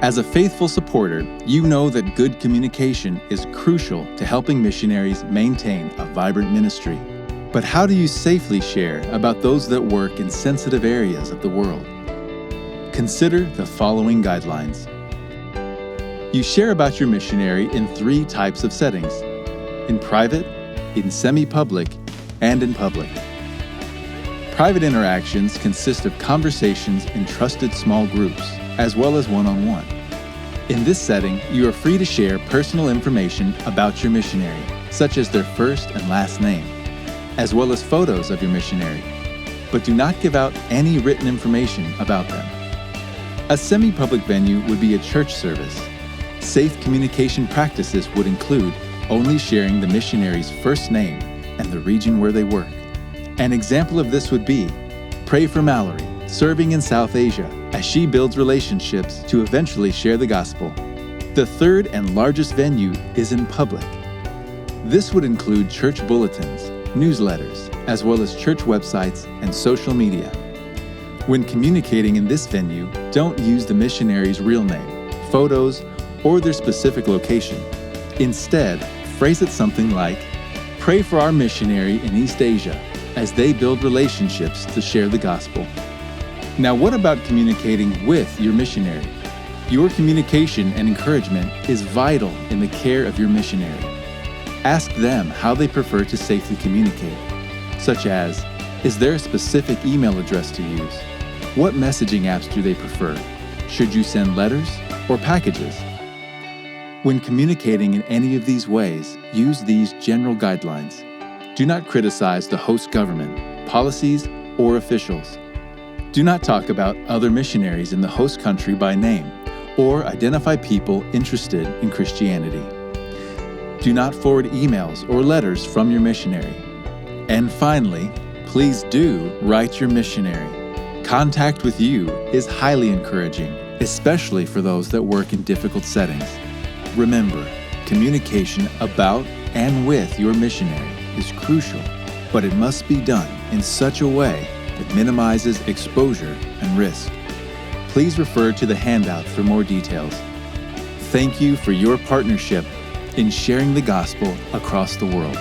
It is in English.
As a faithful supporter, you know that good communication is crucial to helping missionaries maintain a vibrant ministry. But how do you safely share about those that work in sensitive areas of the world? Consider the following guidelines. You share about your missionary in 3 types of settings: in private, in semi-public, and in public. Private interactions consist of conversations in trusted small groups, as well as one-on-one. In this setting, you are free to share personal information about your missionary, such as their first and last name, as well as photos of your missionary, but do not give out any written information about them. A semi-public venue would be a church service. Safe communication practices would include only sharing the missionary's first name and the region where they work. An example of this would be, pray for Mallory, serving in South Asia, as she builds relationships to eventually share the gospel. The third and largest venue is in public. This would include church bulletins, newsletters, as well as church websites and social media. When communicating in this venue, don't use the missionary's real name, photos, or their specific location. Instead, phrase it something like, pray for our missionary in East Asia as they build relationships to share the gospel. Now, what about communicating with your missionary? Your communication and encouragement is vital in the care of your missionary. Ask them how they prefer to safely communicate, such as, is there a specific email address to use? What messaging apps do they prefer? Should you send letters or packages? When communicating in any of these ways, use these general guidelines. Do not criticize the host government, policies, or officials. Do not talk about other missionaries in the host country by name, or identify people interested in Christianity. Do not forward emails or letters from your missionary. And finally, please do write your missionary. Contact with you is highly encouraging, especially for those that work in difficult settings. Remember, communication about and with your missionary is crucial, but it must be done in such a way that minimizes exposure and risk. Please refer to the handout for more details. Thank you for your partnership in sharing the gospel across the world.